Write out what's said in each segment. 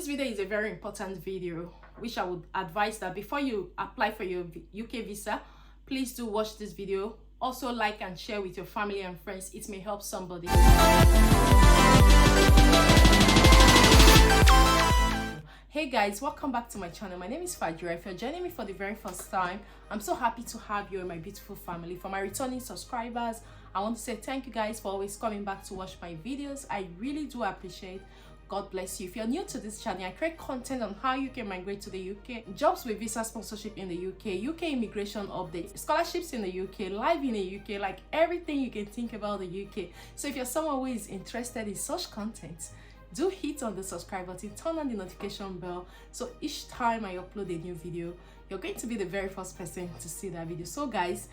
this video is a very important video, which I would advise that before you apply for your UK visa, please do watch this video. Also like and share with your family and friends. It may help somebody. Hey guys, welcome back to my channel. My name is Fajira. If you're joining me for the very first time, I'm so happy to have you in my beautiful family. For my returning subscribers, I want to say thank you guys for always coming back to watch my videos. I really do appreciate. God bless you. If you're new to this channel, I create content on how you can migrate to the UK, jobs with visa sponsorship in the UK immigration updates, scholarships in the UK, live in the UK, like everything you can think about the UK. So if you're someone who is interested in such content, do hit on the subscribe button, turn on the notification bell, so each time I upload a new video, you're going to be the very first person to see that video. So guys,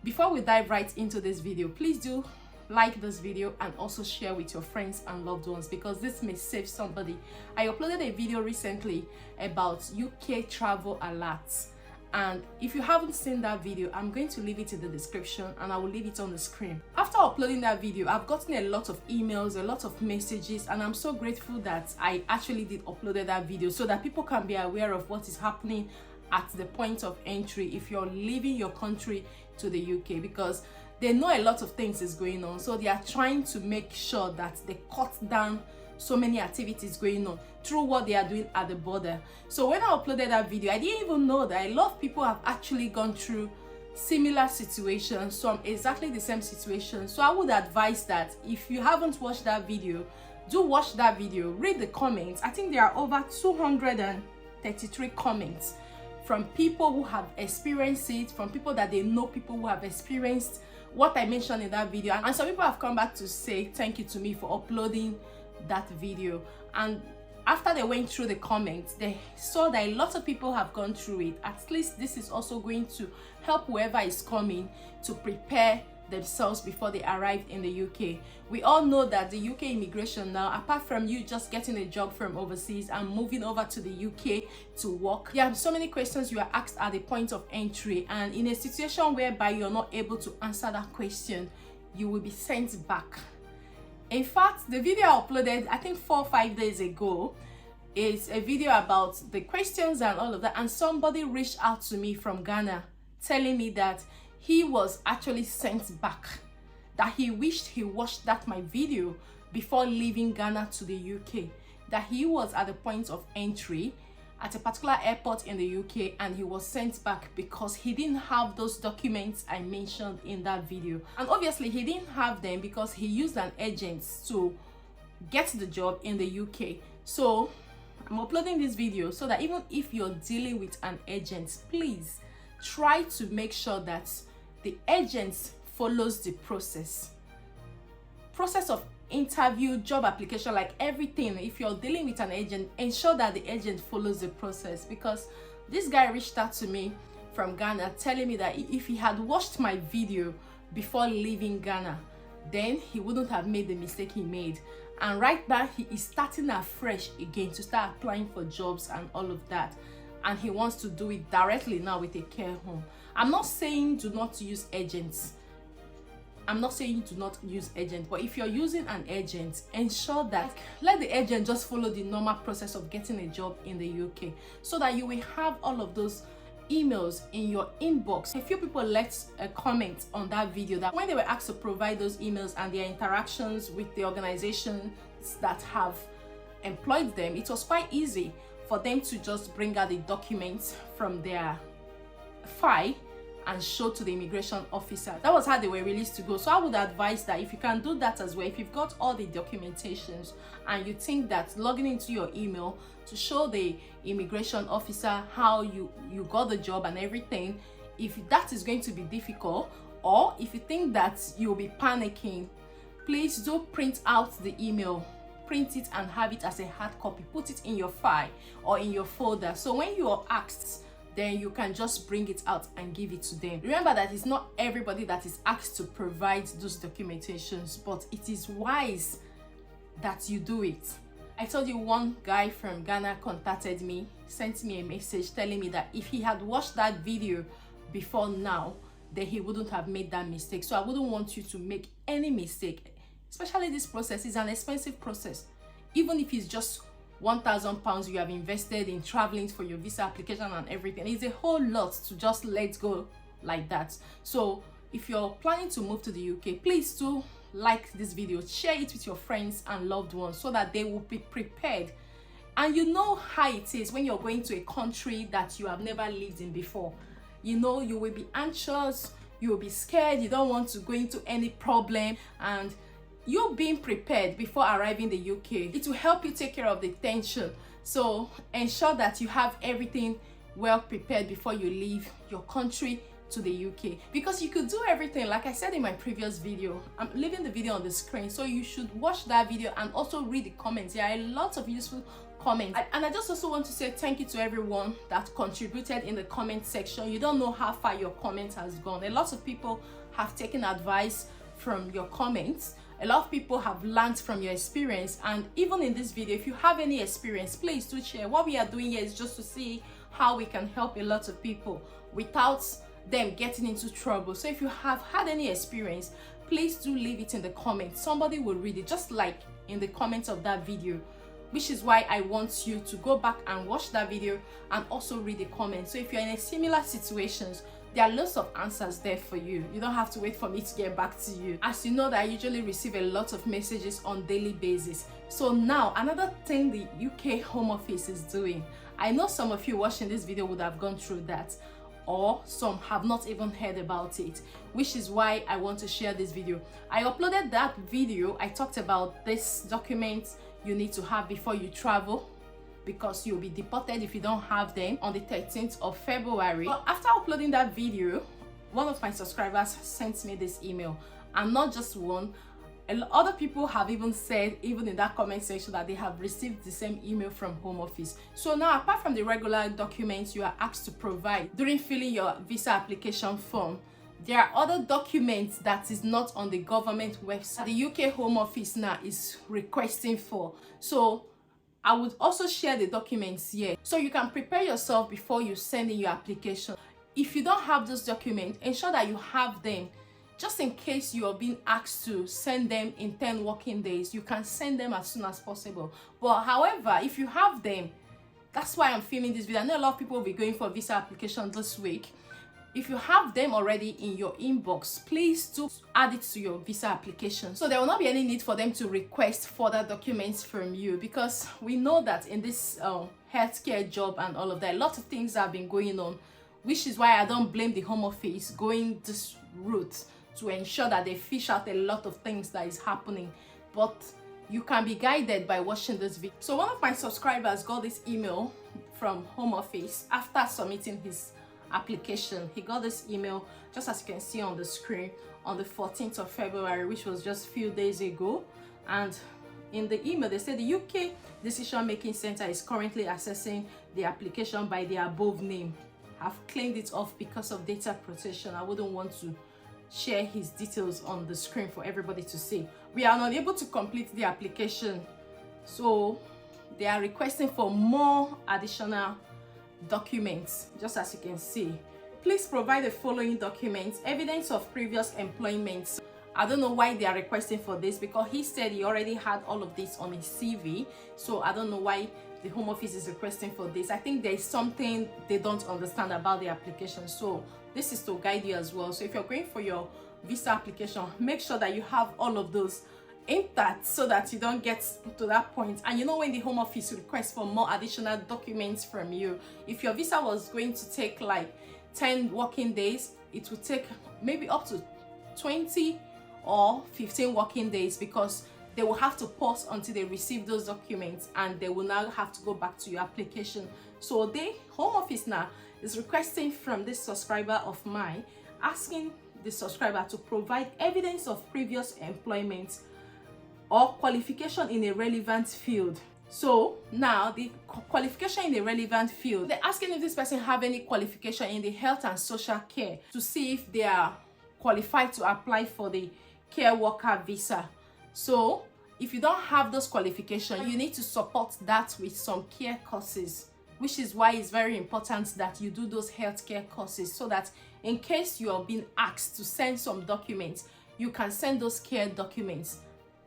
before we dive right into this video, please do like this video and also share with your friends and loved ones, because this may save somebody. I uploaded a video recently about UK travel alerts, and if you haven't seen that video, I'm going to leave it in the description and I will leave it on the screen. After uploading that video, I've gotten a lot of emails, a lot of messages, and I'm so grateful that I actually did upload that video so that people can be aware of what is happening at the point of entry if you're leaving your country to the UK, because they know a lot of things is going on, so they are trying to make sure that they cut down so many activities going on through what they are doing at the border. So when I uploaded that video, I didn't even know that a lot of people have actually gone through similar situations, some exactly the same situation. So I would advise that if you haven't watched that video, do watch that video, read the comments. I think there are over 233 comments from people who have experienced it, from people that they know, people who have experienced what I mentioned in that video. And some people have come back to say thank you to me for uploading that video. And after they went through the comments, they saw that a lot of people have gone through it. At least this is also going to help whoever is coming to prepare themselves before they arrive in the UK. We all know that the UK immigration now, apart from you just getting a job from overseas and moving over to the UK to work, there are so many questions you are asked at the point of entry, and in a situation whereby you're not able to answer that question, you will be sent back. In fact, the video I uploaded, I think 4 or 5 days ago, is a video about the questions and all of that, and somebody reached out to me from Ghana telling me that he was actually sent back, that he wished he watched that my video before leaving Ghana to the UK, that he was at the point of entry at a particular airport in the UK and he was sent back because he didn't have those documents I mentioned in that video. And obviously he didn't have them because he used an agent to get the job in the UK. So I'm uploading this video so that even if you're dealing with an agent, please try to make sure that the agent follows the process of interview, job application, like everything. If you're dealing with an agent, ensure that the agent follows the process, because this guy reached out to me from Ghana telling me that if he had watched my video before leaving Ghana, then he wouldn't have made the mistake he made. And right now he is starting afresh again to start applying for jobs and all of that, and he wants to do it directly now with a care home. I'm not saying do not use agents. I'm not saying do not use agents, but if you're using an agent, ensure that let the agent just follow the normal process of getting a job in the UK, so that you will have all of those emails in your inbox. A few people left a comment on that video that when they were asked to provide those emails and their interactions with the organizations that have employed them, it was quite easy for them to just bring out the documents from their file and show to the immigration officer. That was how they were released to go. So I would advise that if you can do that as well, if you've got all the documentations and you think that logging into your email to show the immigration officer how you got the job and everything, if that is going to be difficult, or if you think that you'll be panicking, please do print out the email, print it and have it as a hard copy, put it in your file or in your folder, so when you are asked, then you can just bring it out and give it to them. Remember that it's not everybody that is asked to provide those documentations, but it is wise that you do it. I told you one guy from Ghana contacted me, sent me a message telling me that if he had watched that video before now, then he wouldn't have made that mistake. So I wouldn't want you to make any mistake, especially this process is an expensive process. Even if it's just £1,000 you have invested in traveling for your visa application and everything. It's a whole lot to just let go like that. So if you're planning to move to the UK, please do like this video, share it with your friends and loved ones so that they will be prepared. And you know how it is when you're going to a country that you have never lived in before. You know, you will be anxious, you will be scared, you don't want to go into any problem, and you being prepared before arriving the UK, it will help you take care of the tension. So ensure that you have everything well prepared before you leave your country to the UK, because you could do everything like I said in my previous video. I'm leaving the video on the screen, so you should watch that video and also read the comments. There are a lot of useful comments, and I just also want to say thank you to everyone that contributed in the comment section. You don't know how far your comment has gone. A lot of people have taken advice from your comments. A lot of people have learned from your experience, and even in this video, if you have any experience, please do share. What we are doing here is just to see how we can help a lot of people without them getting into trouble. So if you have had any experience, please do leave it in the comments. Somebody will read it, just like in the comments of that video, which is why I want you to go back and watch that video and also read the comments. So if you're in a similar situations, there are lots of answers there for you. You don't have to wait for me to get back to you. As you know that I usually receive a lot of messages on daily basis. So now another thing the UK Home Office is doing, I know some of you watching this video would have gone through that, or some have not even heard about it, which is why I want to share this video. I uploaded that video. I talked about this documents you need to have before you travel, because you'll be deported if you don't have them, on the 13th of February. But after uploading that video, one of my subscribers sent me this email, and not just one. Other people have even said, even in that comment section, that they have received the same email from Home Office. So now, apart from the regular documents you are asked to provide during filling your visa application form, there are other documents that is not on the government website the UK Home Office now is requesting for. So I would also share the documents here, so you can prepare yourself before you send in your application. If you don't have those documents, ensure that you have them, just in case you are being asked to send them in 10 working days. You can send them as soon as possible. But however, if you have them, that's why I'm filming this video. I know a lot of people will be going for visa application this week. If you have them already in your inbox, please do add it to your visa application. So there will not be any need for them to request further documents from you, because we know that in this healthcare job and all of that, a lot of things have been going on, which is why I don't blame the Home Office going this route to ensure that they fish out a lot of things that is happening. But you can be guided by watching this video. So one of my subscribers got this email from Home Office after submitting his application. He got this email, just as you can see on the screen, on the 14th of February, which was just a few days ago. And in the email, they said the UK Decision Making Center is currently assessing the application by the above name. I've claimed it off because of data protection. I wouldn't want to share his details on the screen for everybody to see. We are not able to complete the application, so they are requesting for more additional documents. Just as you can see, please provide the following documents: evidence of previous employment. I don't know why they are requesting for this, because he said he already had all of this on his CV. So I don't know why the Home Office is requesting for this. I think there is something they don't understand about the application. So this is to guide you as well. So if you're going for your visa application, make sure that you have all of those intact, so that you don't get to that point. And you know, when the Home Office requests for more additional documents from you, if your visa was going to take like 10 working days, it would take maybe up to 20 or 15 working days, because they will have to pause until they receive those documents, and they will now have to go back to your application. So the Home Office now is requesting from this subscriber of mine, asking the subscriber to provide evidence of previous employment or qualification in a relevant field. So now the qualification in a relevant field, they're asking if this person have any qualification in the health and social care, to see if they are qualified to apply for the care worker visa. So if you don't have those qualifications, you need to support that with some care courses, which is why it's very important that you do those healthcare courses, so that in case you are being asked to send some documents, you can send those care documents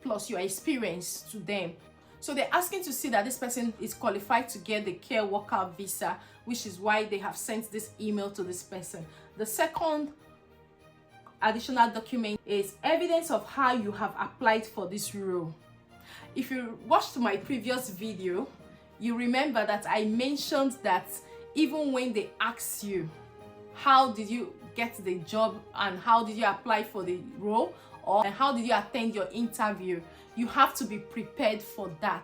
plus your experience to them. So they're asking to see that this person is qualified to get the care worker visa, which is why they have sent this email to this person. The second additional document is evidence of how you have applied for this role. If you watched my previous video, you remember that I mentioned that even when they ask you how did you get the job and how did you apply for the role, or how did you attend your interview, you have to be prepared for that.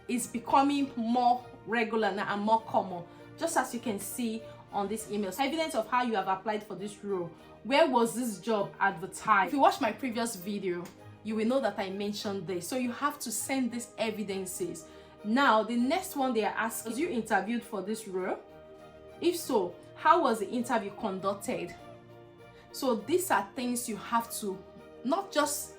It's becoming more regular now and more common, just as you can see on this email. Evidence of how you have applied for this role. Where was this job advertised? If you watch my previous video, you will know that I mentioned this. So you have to send these evidences. Now, the next one they are asking, was you interviewed for this role? If so, how was the interview conducted? So these are things you have to not just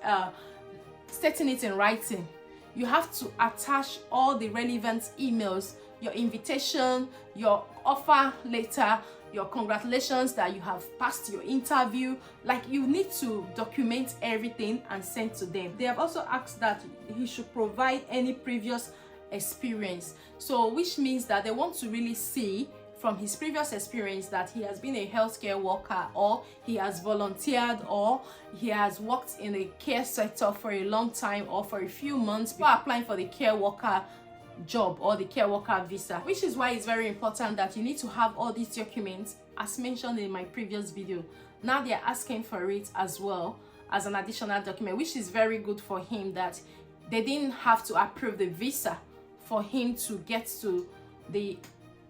stating it in writing. You have to attach all the relevant emails, your invitation, your offer letter, your congratulations that you have passed your interview. Like, you need to document everything and send to them. They have also asked that he should provide any previous experience, so which means that they want to really see from his previous experience that he has been a healthcare worker, or he has volunteered, or he has worked in the care sector for a long time or for a few months before applying for the care worker job or the care worker visa. Which is why it's very important that you need to have all these documents as mentioned in my previous video. Now they're asking for it as well as an additional document, which is very good for him, that they didn't have to approve the visa for him to get to the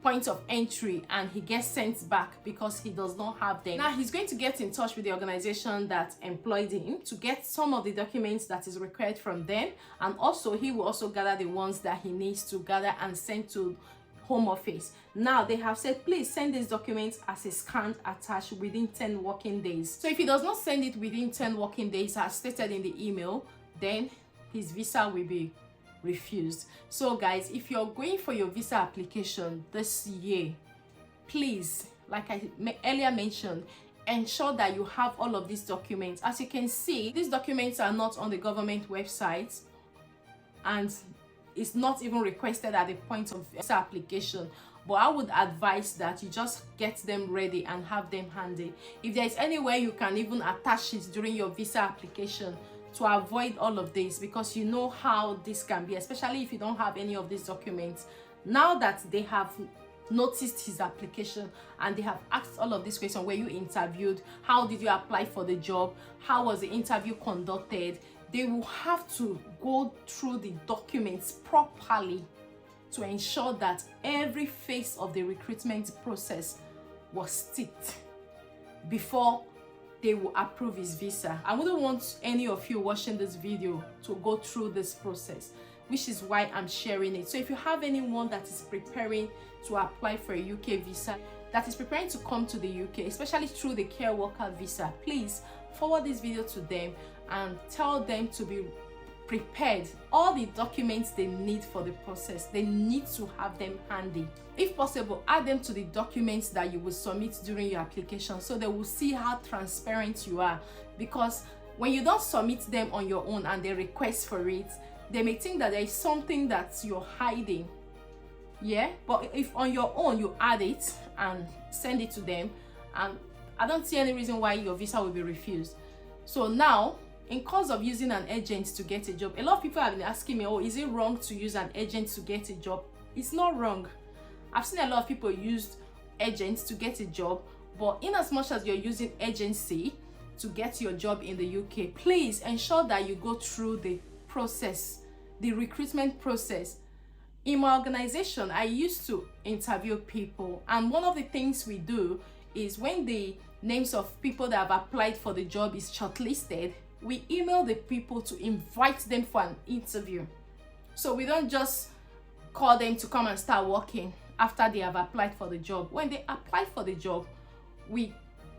point of entry and he gets sent back because he does not have them. Now he's going to get in touch with the organization that employed him to get some of the documents that is required from them, and also he will also gather the ones that he needs to gather and send to home office. Now they have said, please send these documents as a scanned attached within 10 working days. So if he does not send it within 10 working days as stated in the email, then his visa will be refused. So guys, if you're going for your visa application this year, please, like I earlier mentioned, ensure that you have all of these documents. As you can see, these documents are not on the government website and it's not even requested at the point of visa application, but I would advise that you just get them ready and have them handy. If there is any way you can even attach it during your visa application to avoid all of this, because you know how this can be, especially if you don't have any of these documents. Now that they have noticed his application and they have asked all of these questions: were you interviewed, how did you apply for the job, how was the interview conducted, they will have to go through the documents properly to ensure that every phase of the recruitment process was ticked before they will approve his visa. I wouldn't want any of you watching this video to go through this process, which is why I'm sharing it. So if you have anyone that is preparing to apply for a UK visa, that is preparing to come to the UK, especially through the care worker visa, please forward this video to them and tell them to be prepared. All the documents they need for the process, they need to have them handy. If possible, add them to the documents that you will submit during your application, so they will see how transparent you are. Because when you don't submit them on your own and they request for it, they may think that there is something that you're hiding. Yeah, but if on your own you add it and send it to them, and I don't see any reason why your visa will be refused. So now, in cause of using an agent to get a job, a lot of people have been asking me, oh, is it wrong to use an agent to get a job? It's not wrong. I've seen a lot of people use agents to get a job, but in as much as you're using agency to get your job in the UK, please ensure that you go through the process, the recruitment process. In my organization, I used to interview people, and one of the things we do is when the names of people that have applied for the job is shortlisted, we email the people to invite them for an interview. So we don't just call them to come and start working after they have applied for the job. When they apply for the job, we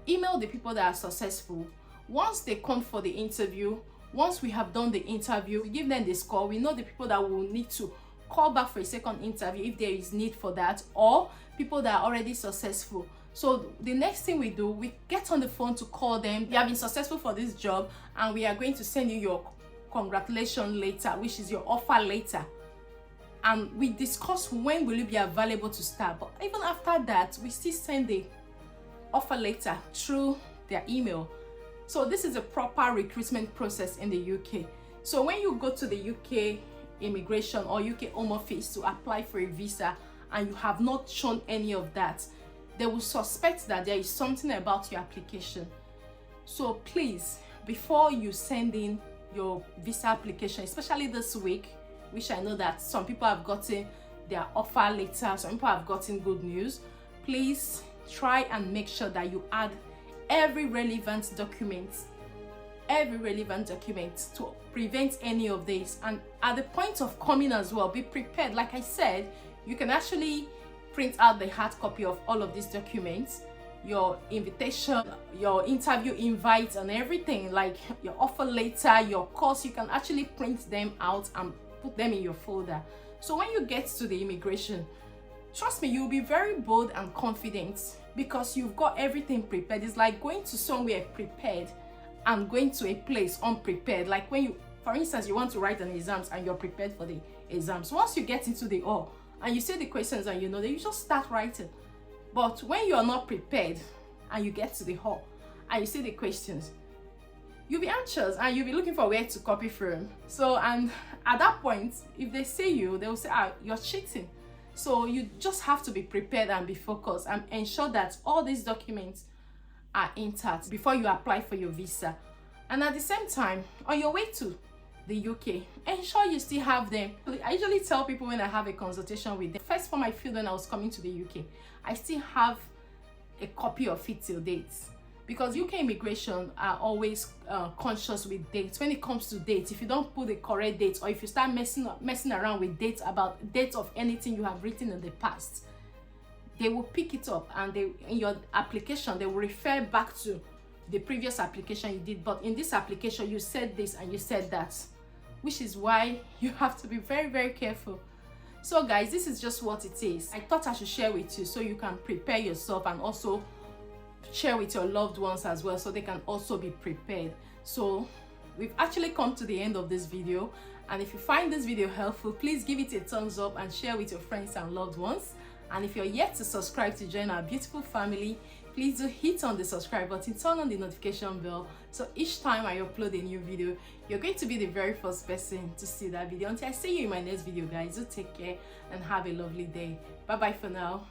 email the people that are successful. Once they come for the interview, once we have done the interview, we give them the score. We know the people that will need to call back for a second interview if there is need for that, or people that are already successful. So the next thing we do, we get on the phone to call them. You have been successful for this job and we are going to send you your congratulation letter, which is your offer letter. and we discuss when will you be available to start. But even after that, we still send the offer letter through their email. So this is a proper recruitment process in the UK. So when you go to the UK immigration or UK Home Office to apply for a visa and you have not shown any of that, they will suspect that there is something about your application. So please, before you send in your visa application, especially this week, which I know that some people have gotten their offer letter, some people have gotten good news, please try and make sure that you add every relevant document to prevent any of this. And at the point of coming as well, be prepared. Like I said, you can actually print out the hard copy of all of these documents, your invitation, your interview invite, and everything, like your offer letter, your course. You can actually print them out and put them in your folder. So when you get to the immigration, trust me, you'll be very bold and confident because you've got everything prepared. It's like going to somewhere prepared and going to a place unprepared. Like when you, for instance, you want to write an exams and you're prepared for the exams. Once you get into the hall and you see the questions and you know that, you just start writing. But when you're not prepared and you get to the hall and you see the questions, you'll be anxious and you'll be looking for where to copy from. So, and at that point, if they see you, they'll say, you're cheating. So you just have to be prepared and be focused and ensure that all these documents are intact before you apply for your visa. And at the same time, on your way to the UK, ensure you still have them. I usually tell people when I have a consultation with them, first form I filled when I was coming to the UK, I still have a copy of it till date, because UK immigration are always conscious with dates. When it comes to dates, if you don't put the correct date, or if you start messing around with dates, about dates of anything you have written in the past, they will pick it up, and they, in your application, they will refer back to the previous application you did. But in this application, you said this and you said that, which is why you have to be very, very careful. So guys, this is just what it is. I thought I should share with you so you can prepare yourself and also share with your loved ones as well, so they can also be prepared. So we've actually come to the end of this video, and if you find this video helpful, please give it a thumbs up and share with your friends and loved ones. And if you're yet to subscribe to join our beautiful family, please do hit on the subscribe button, turn on the notification bell, so each time I upload a new video, you're going to be the very first person to see that video. Until I see you in my next video, guys, do take care and have a lovely day. Bye bye for now.